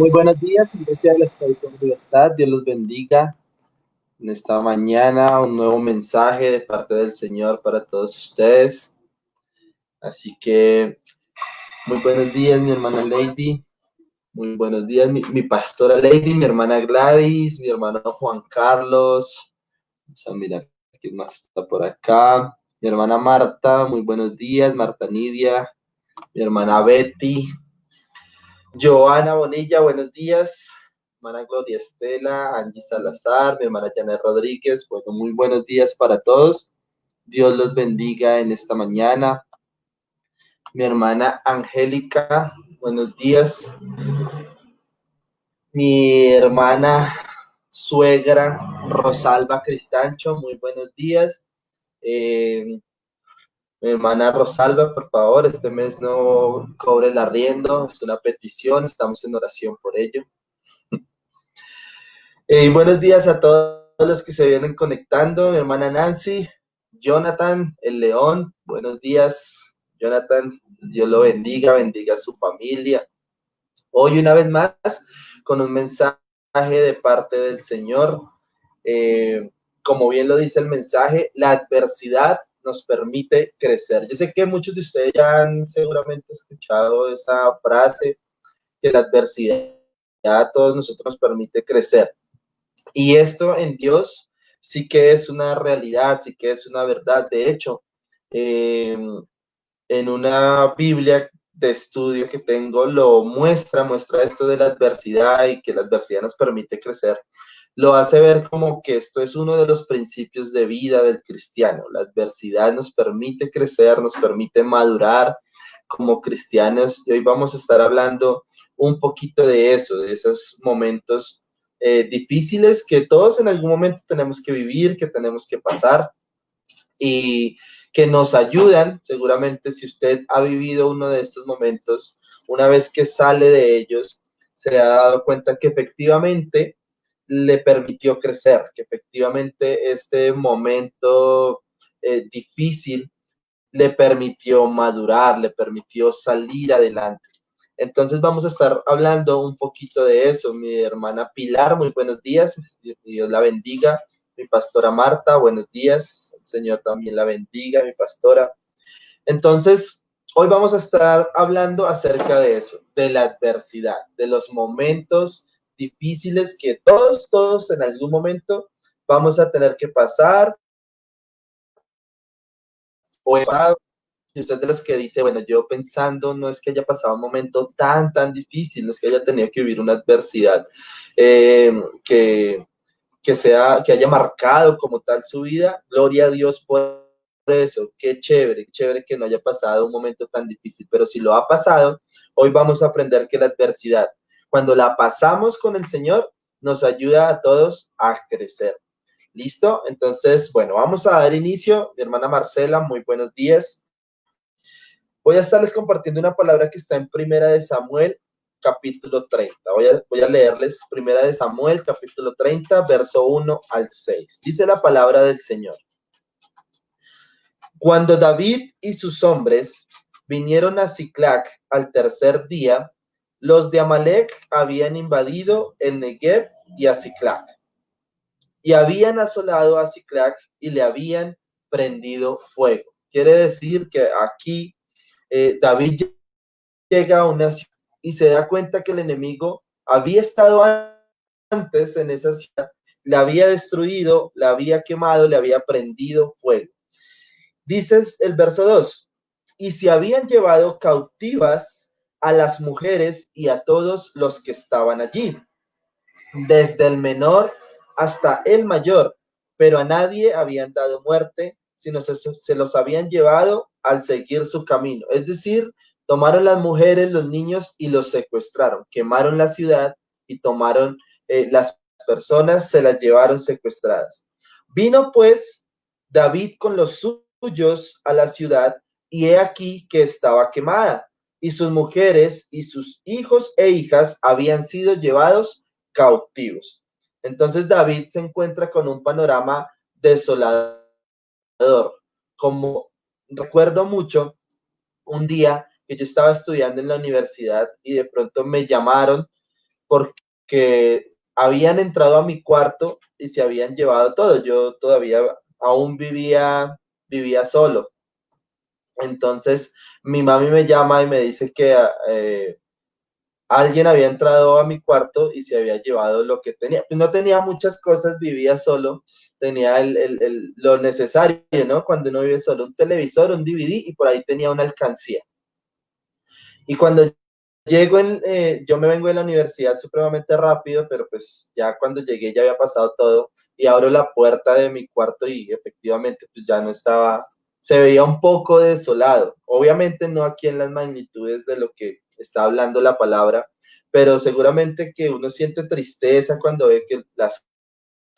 Muy buenos días, Iglesia de la Esclavitud de Libertad. Dios los bendiga en esta mañana. Un nuevo mensaje de parte del Señor para todos ustedes. Así que muy buenos días, mi hermana Lady. Muy buenos días, mi pastora Lady, mi hermana Gladys, mi hermano Juan Carlos. Vamos a mirar quién más está por acá. Mi hermana Marta, muy buenos días. Marta Nidia, mi hermana Betty. Joana Bonilla, buenos días. Hermana Gloria Estela, Angie Salazar, mi hermana Janet Rodríguez. Bueno, muy buenos días para todos. Dios los bendiga en esta mañana. Mi hermana Angélica, buenos días. Mi hermana suegra Rosalba Cristancho, muy buenos días. Mi hermana Rosalba, por favor, este mes no cobre el arriendo, es una petición, estamos en oración por ello. Buenos días a todos los que se vienen conectando, mi hermana Nancy, Jonathan, el León, buenos días, Jonathan, Dios lo bendiga, bendiga a su familia. Hoy una vez más con un mensaje de parte del Señor. Como bien lo dice el mensaje, la adversidad nos permite crecer. Yo sé que muchos de ustedes ya han seguramente escuchado esa frase, que la adversidad a todos nosotros nos permite crecer. Y esto en Dios sí que es una realidad, sí que es una verdad. De hecho, en una Biblia de estudio que tengo lo muestra esto de la adversidad y que la adversidad nos permite crecer. Lo hace ver como que esto es uno de los principios de vida del cristiano. La adversidad nos permite crecer, nos permite madurar como cristianos. Y hoy vamos a estar hablando un poquito de eso, de esos momentos difíciles que todos en algún momento tenemos que vivir, que tenemos que pasar y que nos ayudan, seguramente si usted ha vivido uno de estos momentos, una vez que sale de ellos, se ha dado cuenta que efectivamente le permitió crecer, que efectivamente este momento difícil le permitió madurar, le permitió salir adelante. Entonces vamos a estar hablando un poquito de eso. Mi hermana Pilar, muy buenos días, Dios la bendiga. Mi pastora Marta, buenos días, el Señor también la bendiga, mi pastora. Entonces, hoy vamos a estar hablando acerca de eso, de la adversidad, de los momentos difíciles que todos en algún momento vamos a tener que pasar o he pasado. Si usted es de los que dice, bueno, yo pensando, no es que haya pasado un momento tan difícil, no es que haya tenido que vivir una adversidad que, que haya marcado como tal su vida, gloria a Dios por eso, qué chévere que no haya pasado un momento tan difícil, pero si lo ha pasado, hoy vamos a aprender que la adversidad, cuando la pasamos con el Señor, nos ayuda a todos a crecer. ¿Listo? Entonces, bueno, vamos a dar inicio. Mi hermana Marcela, muy buenos días. Voy a estarles compartiendo una palabra que está en Primera de Samuel, capítulo 30. Voy a leerles Primera de Samuel, capítulo 30, verso 1 al 6. Dice la palabra del Señor. Cuando David y sus hombres vinieron a Siclac al tercer día, los de Amalec habían invadido el Negev y a Siclac, y habían asolado a Siclac y le habían prendido fuego. Quiere decir que aquí David llega a una ciudad y se da cuenta que el enemigo había estado antes en esa ciudad, la había destruido, la había quemado, le había prendido fuego. Dices el verso 2, y se habían llevado cautivas a las mujeres y a todos los que estaban allí, desde el menor hasta el mayor, pero a nadie habían dado muerte, sino se los habían llevado al seguir su camino. Es decir, tomaron las mujeres, los niños y los secuestraron, quemaron la ciudad y tomaron las personas, se las llevaron secuestradas. Vino pues David con los suyos a la ciudad y he aquí que estaba quemada y sus mujeres y sus hijos e hijas habían sido llevados cautivos. Entonces David se encuentra con un panorama desolador. Como recuerdo mucho un día que yo estaba estudiando en la universidad y de pronto me llamaron porque habían entrado a mi cuarto y se habían llevado todo. Yo todavía aún vivía solo. Entonces mi mami me llama y me dice que alguien había entrado a mi cuarto y se había llevado lo que tenía. Pues no tenía muchas cosas, vivía solo, tenía lo necesario, ¿no? Cuando uno vive solo, un televisor, un DVD y por ahí tenía una alcancía. Y cuando yo me vengo de la universidad supremamente rápido, pero pues ya cuando llegué ya había pasado todo y abro la puerta de mi cuarto y efectivamente pues ya no estaba, se veía un poco desolado. Obviamente no aquí en las magnitudes de lo que está hablando la palabra, pero seguramente que uno siente tristeza cuando ve que las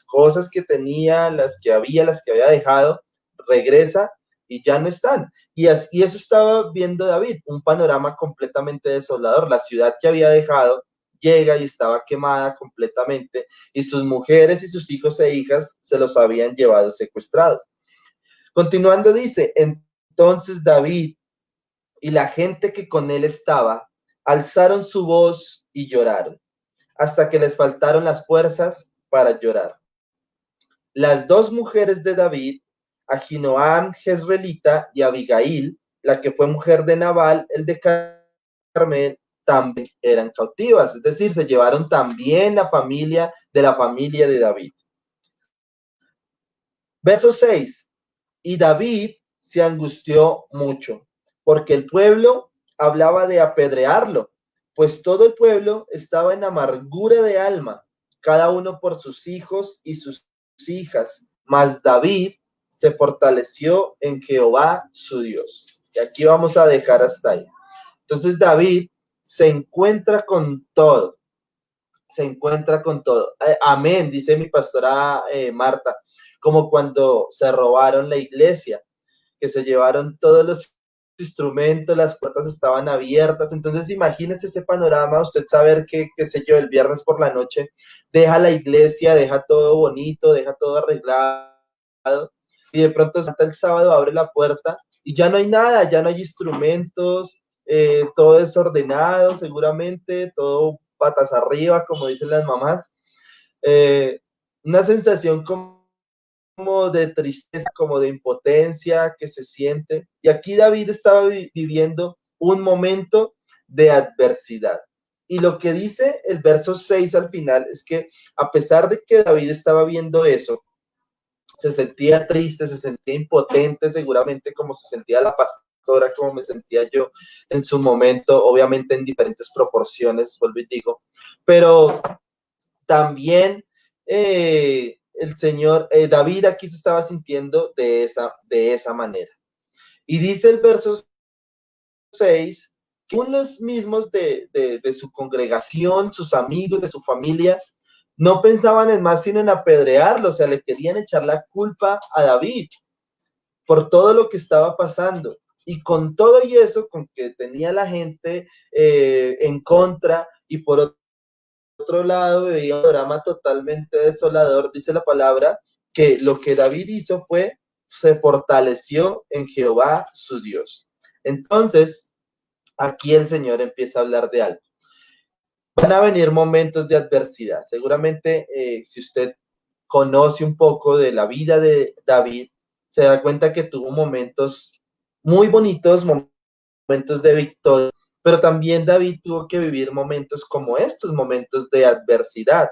cosas que tenía, las que había dejado, regresa y ya no están. Y eso estaba viendo David, un panorama completamente desolador. La ciudad que había dejado llega y estaba quemada completamente y sus mujeres y sus hijos e hijas se los habían llevado secuestrados. Continuando dice, entonces David y la gente que con él estaba alzaron su voz y lloraron hasta que les faltaron las fuerzas para llorar. Las dos mujeres de David, Ahinoam Jezreelita y Abigail, la que fue mujer de Nabal, el de Carmel, también eran cautivas, es decir, se llevaron también la familia de David. Verso 6. Y David se angustió mucho, porque el pueblo hablaba de apedrearlo, pues todo el pueblo estaba en amargura de alma, cada uno por sus hijos y sus hijas, mas David se fortaleció en Jehová su Dios. Y aquí vamos a dejar hasta ahí. Entonces David se encuentra con todo, se encuentra con todo. Amén, dice mi pastora Marta, como cuando se robaron la iglesia, que se llevaron todos los instrumentos, las puertas estaban abiertas. Entonces imagínese ese panorama, usted saber que, qué sé yo, el viernes por la noche deja la iglesia, deja todo bonito, deja todo arreglado y de pronto el sábado abre la puerta y ya no hay nada, ya no hay instrumentos, todo desordenado seguramente, todo patas arriba, como dicen las mamás. Una sensación como de tristeza, como de impotencia que se siente. Y aquí David estaba viviendo un momento de adversidad. Y lo que dice el verso 6 al final es que a pesar de que David estaba viendo eso, se sentía triste, se sentía impotente, seguramente como se sentía la pastora, como me sentía yo en su momento, obviamente en diferentes proporciones, vuelvo y digo, pero también el señor David aquí se estaba sintiendo de esa manera. Y dice el verso 6 que unos mismos de su congregación, sus amigos, de su familia, no pensaban en más sino en apedrearlo, o sea, le querían echar la culpa a David por todo lo que estaba pasando. Y con todo y eso, con que tenía la gente en contra y por otro lado veía un drama totalmente desolador, dice la palabra, que lo que David hizo fue, se fortaleció en Jehová su Dios. Entonces, aquí el Señor empieza a hablar de algo. Van a venir momentos de adversidad. Seguramente, si usted conoce un poco de la vida de David, se da cuenta que tuvo momentos muy bonitos, momentos de victoria, pero también David tuvo que vivir momentos como estos, momentos de adversidad.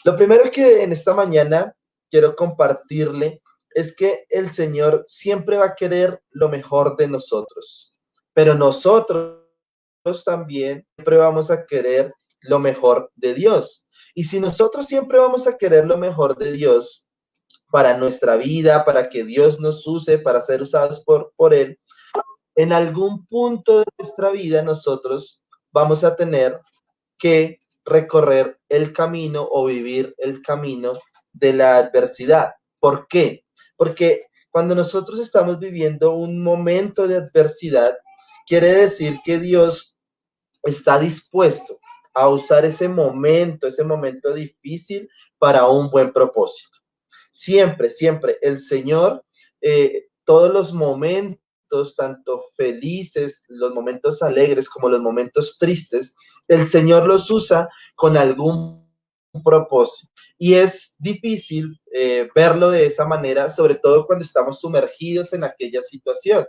Lo primero que en esta mañana quiero compartirle es que el Señor siempre va a querer lo mejor de nosotros, pero nosotros también siempre vamos a querer lo mejor de Dios. Y si nosotros siempre vamos a querer lo mejor de Dios para nuestra vida, para que Dios nos use, para ser usados por Él, en algún punto de nuestra vida nosotros vamos a tener que recorrer el camino o vivir el camino de la adversidad. ¿Por qué? Porque cuando nosotros estamos viviendo un momento de adversidad, quiere decir que Dios está dispuesto a usar ese momento difícil para un buen propósito. Siempre, siempre el Señor, todos los momentos momentos tanto felices, los momentos alegres como los momentos tristes, el Señor los usa con algún propósito. Y es difícil verlo de esa manera, sobre todo cuando estamos sumergidos en aquella situación.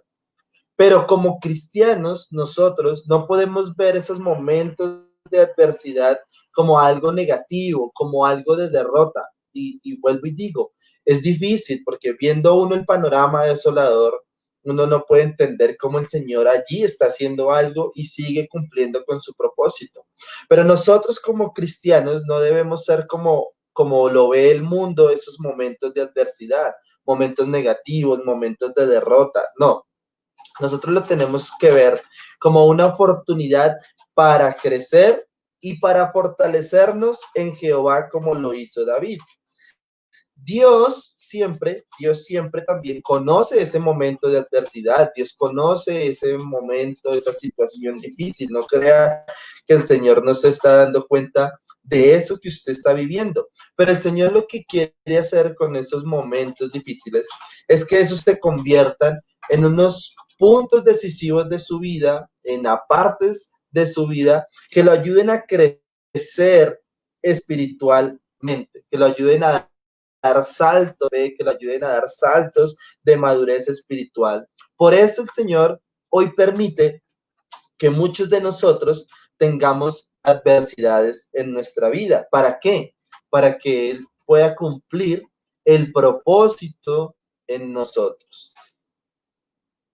Pero como cristianos, nosotros no podemos ver esos momentos de adversidad como algo negativo, como algo de derrota. Y vuelvo y digo, es difícil porque viendo uno el panorama desolador, uno no puede entender cómo el Señor allí está haciendo algo y sigue cumpliendo con su propósito. Pero nosotros como cristianos no debemos ser como lo ve el mundo, esos momentos de adversidad, momentos negativos, momentos de derrota. No, nosotros lo tenemos que ver como una oportunidad para crecer y para fortalecernos en Jehová como lo hizo David. Dios siempre también conoce ese momento de adversidad, Dios conoce ese momento, esa situación difícil. No crea que el Señor no se está dando cuenta de eso que usted está viviendo. Pero el Señor lo que quiere hacer con esos momentos difíciles es que esos se conviertan en unos puntos decisivos de su vida, en apartes de su vida, que lo ayuden a crecer espiritualmente, que lo ayuden a dar saltos, que lo ayuden a dar saltos de madurez espiritual. Por eso el Señor hoy permite que muchos de nosotros tengamos adversidades en nuestra vida. ¿Para qué? Para que Él pueda cumplir el propósito en nosotros.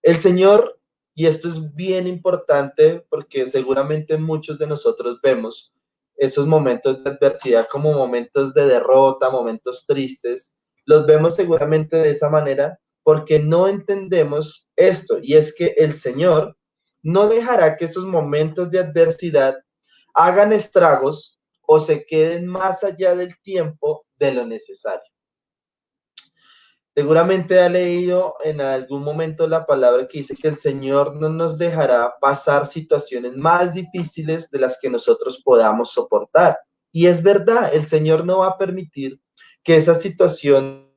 El Señor, y esto es bien importante porque seguramente muchos de nosotros vemos esos momentos de adversidad como momentos de derrota, momentos tristes, los vemos seguramente de esa manera porque no entendemos esto, y es que el Señor no dejará que esos momentos de adversidad hagan estragos o se queden más allá del tiempo de lo necesario. Seguramente ha leído en algún momento la palabra que dice que el Señor no nos dejará pasar situaciones más difíciles de las que nosotros podamos soportar. Y es verdad, el Señor no va a permitir que esa situación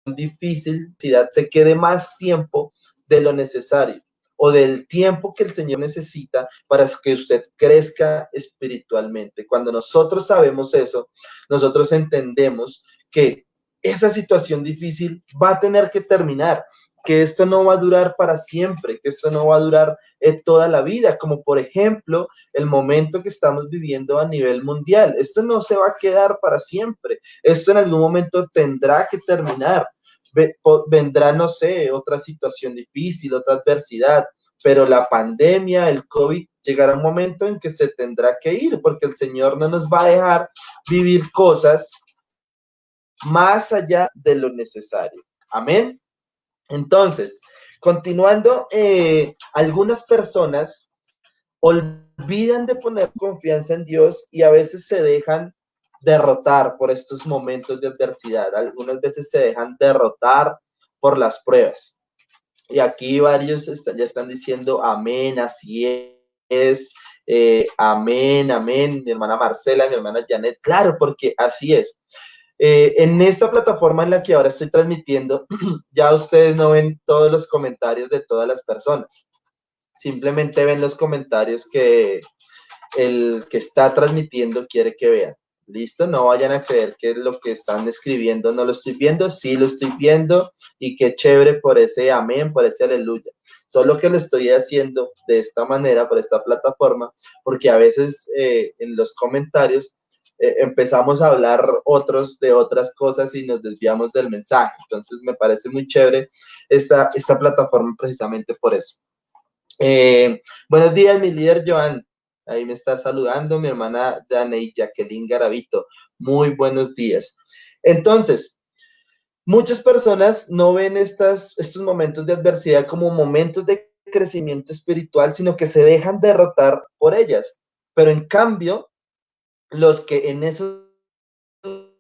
difícil se quede más tiempo de lo necesario o del tiempo que el Señor necesita para que usted crezca espiritualmente. Cuando nosotros sabemos eso, nosotros entendemos que esa situación difícil va a tener que terminar, que esto no va a durar para siempre, que esto no va a durar toda la vida, como por ejemplo el momento que estamos viviendo a nivel mundial. Esto no se va a quedar para siempre, esto en algún momento tendrá que terminar. Vendrá, no sé, otra situación difícil, otra adversidad, pero la pandemia, el COVID, llegará un momento en que se tendrá que ir, porque el Señor no nos va a dejar vivir cosas más allá de lo necesario. Amén. Entonces, continuando, algunas personas olvidan de poner confianza en Dios y a veces se dejan derrotar por estos momentos de adversidad. Algunas veces se dejan derrotar por las pruebas. Y aquí varios ya están diciendo amén, así es, amén, amén. Mi hermana Marcela, mi hermana Janet, claro, porque así es. En esta plataforma en la que ahora estoy transmitiendo, ya ustedes no ven todos los comentarios de todas las personas. Simplemente ven los comentarios que el que está transmitiendo quiere que vean. ¿Listo? No vayan a creer que lo que están escribiendo no lo estoy viendo. Sí lo estoy viendo y qué chévere por ese amén, por ese aleluya. Solo que lo estoy haciendo de esta manera, por esta plataforma, porque a veces en los comentarios empezamos a hablar otros de otras cosas y nos desviamos del mensaje. Entonces me parece muy chévere esta plataforma precisamente por eso. Buenos días, mi líder Joan. Ahí me está saludando mi hermana Daney Jacqueline Garavito. Muy buenos días. Entonces, muchas personas no ven estos momentos de adversidad como momentos de crecimiento espiritual, sino que se dejan derrotar por ellas. Pero en cambio, los que en esos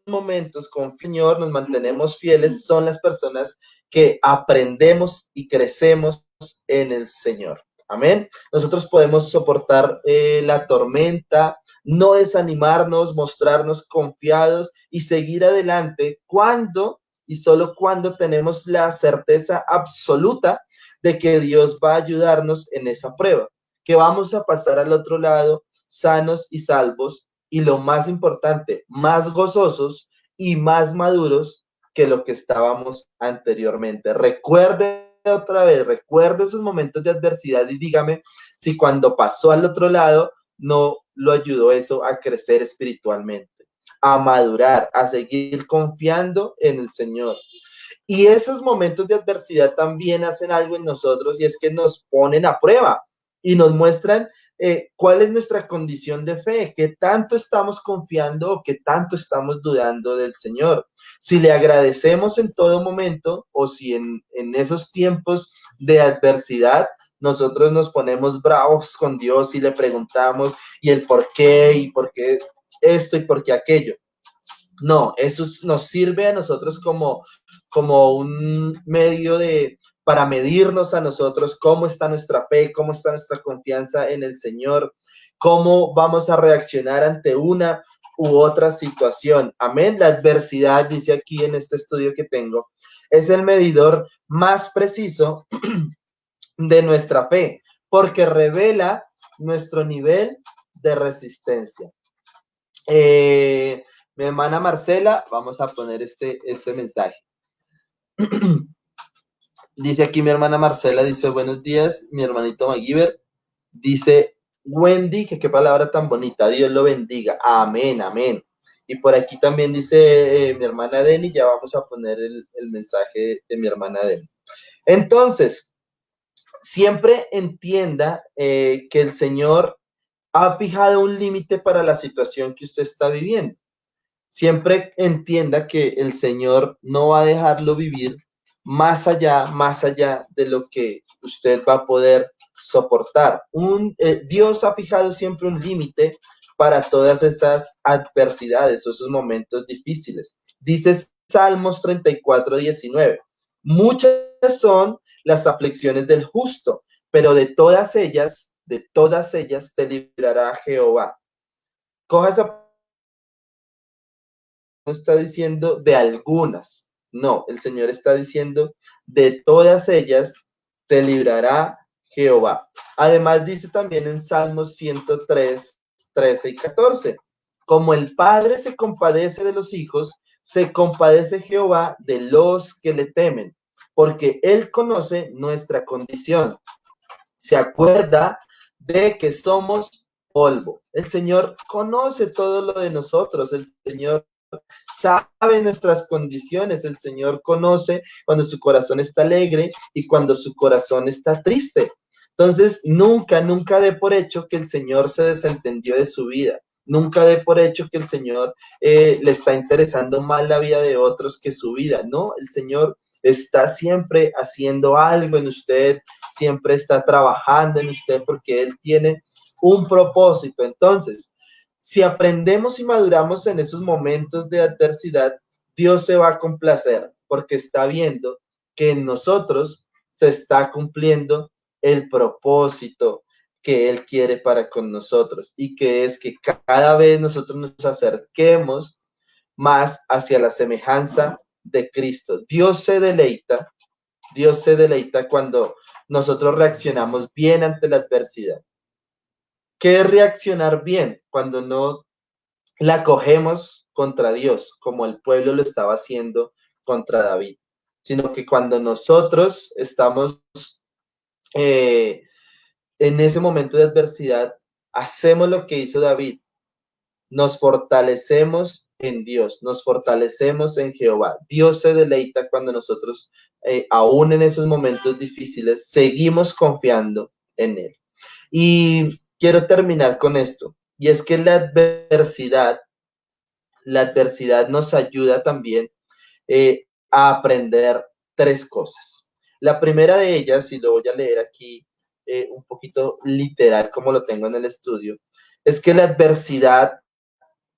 momentos con Señor nos mantenemos fieles son las personas que aprendemos y crecemos en el Señor. Amén. Nosotros podemos soportar la tormenta, no desanimarnos, mostrarnos confiados y seguir adelante cuando y solo cuando tenemos la certeza absoluta de que Dios va a ayudarnos en esa prueba, que vamos a pasar al otro lado sanos y salvos y lo más importante, más gozosos y más maduros que lo que estábamos anteriormente. Recuerde otra vez, recuerde esos momentos de adversidad y dígame si cuando pasó al otro lado no lo ayudó eso a crecer espiritualmente, a madurar, a seguir confiando en el Señor. Y esos momentos de adversidad también hacen algo en nosotros y es que nos ponen a prueba y nos muestran cuál es nuestra condición de fe, qué tanto estamos confiando o qué tanto estamos dudando del Señor. Si le agradecemos en todo momento o si en esos tiempos de adversidad nosotros nos ponemos bravos con Dios y le preguntamos y el por qué y por qué esto y por qué aquello. No, eso nos sirve a nosotros como un medio para medirnos a nosotros cómo está nuestra fe, cómo está nuestra confianza en el Señor, cómo vamos a reaccionar ante una u otra situación. Amén. La adversidad, dice aquí en este estudio que tengo, es el medidor más preciso de nuestra fe, porque revela nuestro nivel de resistencia. Mi hermana Marcela, vamos a poner este mensaje. Dice aquí mi hermana Marcela, dice, buenos días, mi hermanito MacGyver. Dice, Wendy, que qué palabra tan bonita, Dios lo bendiga. Amén, amén. Y por aquí también dice mi hermana Deni, ya vamos a poner el mensaje de mi hermana Deni. Entonces, siempre entienda que el Señor ha fijado un límite para la situación que usted está viviendo. Siempre entienda que el Señor no va a dejarlo vivir más allá de lo que usted va a poder soportar. Dios ha fijado siempre un límite para todas esas adversidades, esos momentos difíciles. Dice Salmos 34:19. Muchas son las aflicciones del justo, pero de todas ellas te librará Jehová. Coja esa, no está diciendo de algunas, no, el Señor está diciendo de todas ellas te librará Jehová. Además dice también en Salmos 103, 13 y 14, como el Padre se compadece de los hijos, se compadece Jehová de los que le temen, porque Él conoce nuestra condición. Se acuerda de que somos polvo. El Señor conoce todo lo de nosotros. El Señor sabe nuestras condiciones. El Señor conoce cuando su corazón está alegre y cuando su corazón está triste. Entonces, nunca dé por hecho que el Señor se desentendió de su vida. Nunca dé por hecho que el Señor le está interesando más la vida de otros que su vida. No, el Señor está siempre haciendo algo en usted, siempre está trabajando en usted porque Él tiene un propósito. Entonces, si aprendemos y maduramos en esos momentos de adversidad, Dios se va a complacer porque está viendo que en nosotros se está cumpliendo el propósito que Él quiere para con nosotros y que es que cada vez nosotros nos acerquemos más hacia la semejanza de Cristo. Dios se deleita cuando nosotros reaccionamos bien ante la adversidad. ¿Qué es reaccionar bien? Cuando no la cogemos contra Dios, como el pueblo lo estaba haciendo contra David, sino que cuando nosotros estamos en ese momento de adversidad, hacemos lo que hizo David, nos fortalecemos en Dios, nos fortalecemos en Jehová. Dios se deleita cuando nosotros, aún en esos momentos difíciles, seguimos confiando en Él. Y quiero terminar con esto, y es que la adversidad nos ayuda también a aprender tres cosas. La primera de ellas, y lo voy a leer aquí un poquito literal como lo tengo en el estudio, es que la adversidad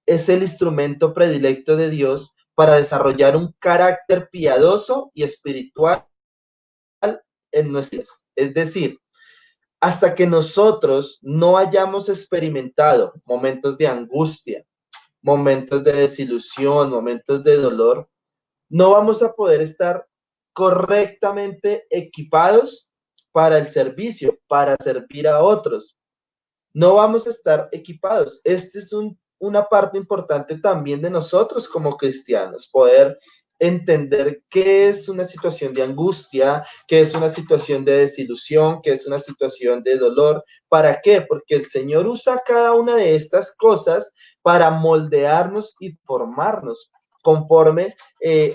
es el instrumento predilecto de Dios para desarrollar un carácter piadoso y espiritual en nuestras. Es decir, hasta que nosotros no hayamos experimentado momentos de angustia, momentos de desilusión, momentos de dolor, no vamos a poder estar correctamente equipados para el servicio, para servir a otros. No vamos a estar equipados. Este es una parte importante también de nosotros como cristianos, poder entender qué es una situación de angustia, qué es una situación de desilusión, qué es una situación de dolor. ¿Para qué? Porque el Señor usa cada una de estas cosas para moldearnos y formarnos conforme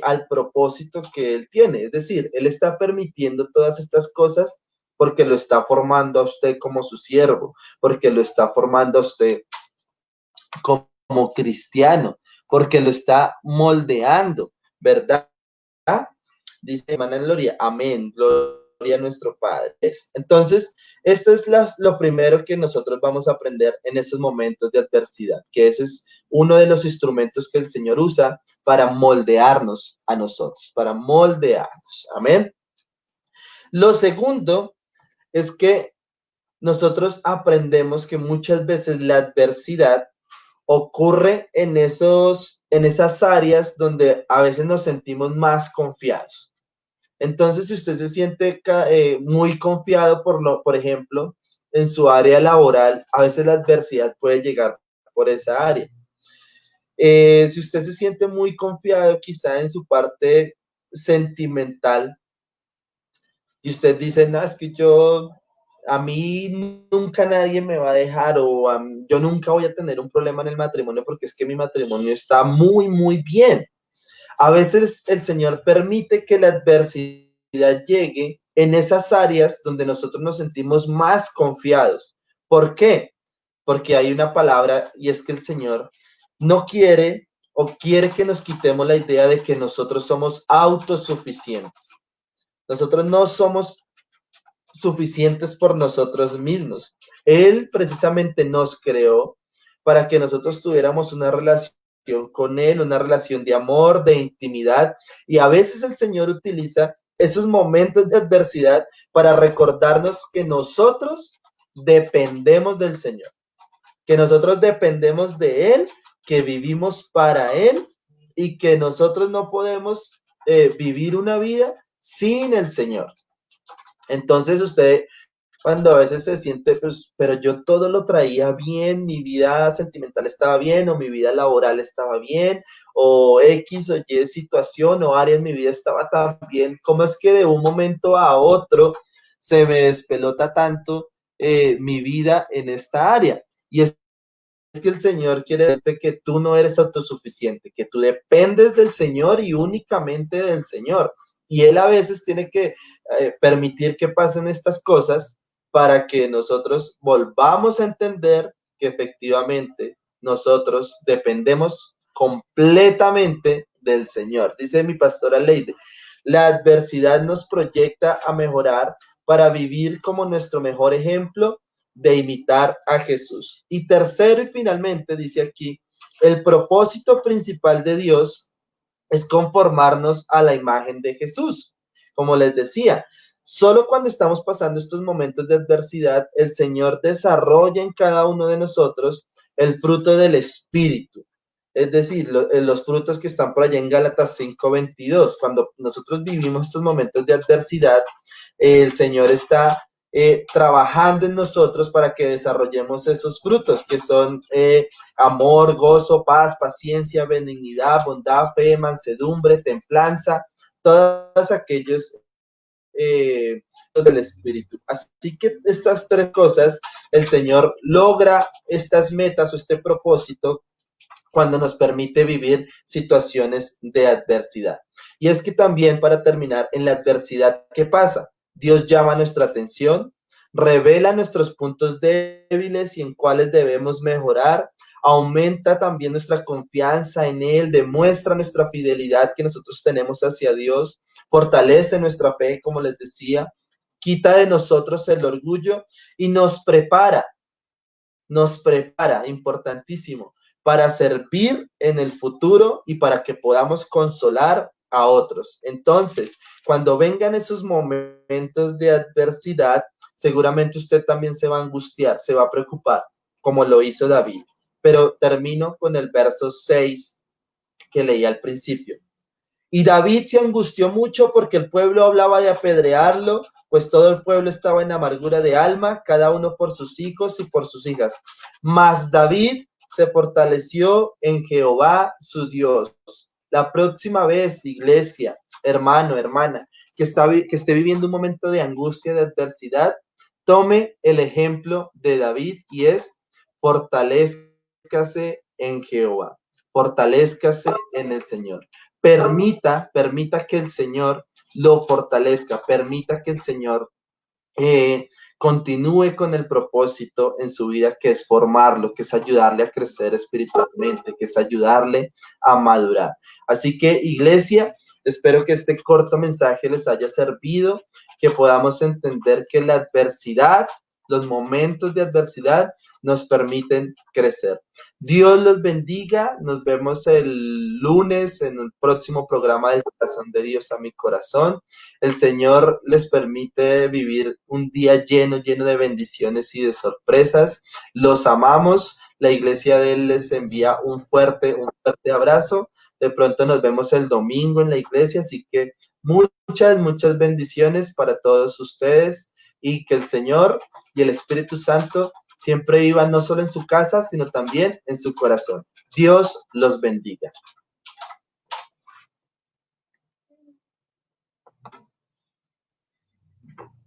al propósito que Él tiene. Es decir, Él está permitiendo todas estas cosas porque lo está formando a usted como su siervo, porque lo está formando a usted como cristiano, porque lo está moldeando, ¿verdad? Dice hermana Gloria, amén, gloria a nuestro Padre. Entonces, esto es lo primero que nosotros vamos a aprender en esos momentos de adversidad, que ese es uno de los instrumentos que el Señor usa para moldearnos a nosotros, para moldearnos, amén. Lo segundo es que nosotros aprendemos que muchas veces la adversidad ocurre en esas áreas donde a veces nos sentimos más confiados. Entonces, si usted se siente muy confiado, por ejemplo, en su área laboral, a veces la adversidad puede llegar por esa área. Si usted se siente muy confiado quizá en su parte sentimental y usted dice, no, es que a mí nunca nadie me va a dejar o yo nunca voy a tener un problema en el matrimonio porque es que mi matrimonio está muy, muy bien. A veces el Señor permite que la adversidad llegue en esas áreas donde nosotros nos sentimos más confiados. ¿Por qué? Porque hay una palabra y es que el Señor no quiere o quiere que nos quitemos la idea de que nosotros somos autosuficientes. Nosotros no somos suficientes por nosotros mismos. Él precisamente nos creó para que nosotros tuviéramos una relación con Él, una relación de amor, de intimidad, y a veces el Señor utiliza esos momentos de adversidad para recordarnos que nosotros dependemos del Señor, que nosotros dependemos de Él, que vivimos para Él y que nosotros no podemos vivir una vida sin el Señor. Entonces usted cuando a veces se siente, pues, pero yo todo lo traía bien, mi vida sentimental estaba bien, o mi vida laboral estaba bien, o X o Y situación o área en mi vida estaba tan bien, ¿cómo es que de un momento a otro se me despelota tanto mi vida en esta área? Y es que el Señor quiere decirte que tú no eres autosuficiente, que tú dependes del Señor y únicamente del Señor. Y Él a veces tiene que permitir que pasen estas cosas para que nosotros volvamos a entender que efectivamente nosotros dependemos completamente del Señor. Dice mi pastora Leide, la adversidad nos proyecta a mejorar para vivir como nuestro mejor ejemplo de imitar a Jesús. Y tercero y finalmente, dice aquí, el propósito principal de Dios es conformarnos a la imagen de Jesús. Como les decía, solo cuando estamos pasando estos momentos de adversidad, el Señor desarrolla en cada uno de nosotros el fruto del Espíritu. Es decir, los frutos que están por allá en Gálatas 5:22. Cuando nosotros vivimos estos momentos de adversidad, el Señor está trabajando en nosotros para que desarrollemos esos frutos que son amor, gozo, paz, paciencia, benignidad, bondad, fe, mansedumbre, templanza, todos aquellos del Espíritu. Así que estas tres cosas, el Señor logra estas metas o este propósito cuando nos permite vivir situaciones de adversidad. Y es que también, para terminar, en la adversidad, ¿qué pasa? Dios llama nuestra atención, revela nuestros puntos débiles y en cuáles debemos mejorar, aumenta también nuestra confianza en Él, demuestra nuestra fidelidad que nosotros tenemos hacia Dios, fortalece nuestra fe, como les decía, quita de nosotros el orgullo y nos prepara, importantísimo, para servir en el futuro y para que podamos consolar a otros. Entonces, cuando vengan esos momentos de adversidad, seguramente usted también se va a angustiar, se va a preocupar, como lo hizo David. Pero termino con el verso 6 que leí al principio. Y David se angustió mucho porque el pueblo hablaba de apedrearlo, pues todo el pueblo estaba en amargura de alma, cada uno por sus hijos y por sus hijas. Mas David se fortaleció en Jehová su Dios. La próxima vez, iglesia, hermano, hermana, que esté viviendo un momento de angustia, de adversidad, tome el ejemplo de David y es fortalézcase en Jehová, fortalézcase en el Señor. Permita que el Señor lo fortalezca, permita que el Señor continúe con el propósito en su vida, que es formarlo, que es ayudarle a crecer espiritualmente, que es ayudarle a madurar. Así que, iglesia, espero que este corto mensaje les haya servido, que podamos entender que la adversidad, los momentos de adversidad nos permiten crecer. Dios los bendiga. Nos vemos el lunes en el próximo programa del Corazón de Dios a mi corazón. El Señor les permite vivir un día lleno de bendiciones y de sorpresas. Los amamos. La iglesia de Él les envía un fuerte abrazo. De pronto nos vemos el domingo en la iglesia, así que muchas bendiciones para todos ustedes y que el Señor y el Espíritu Santo siempre vivan no solo en su casa, sino también en su corazón. Dios los bendiga.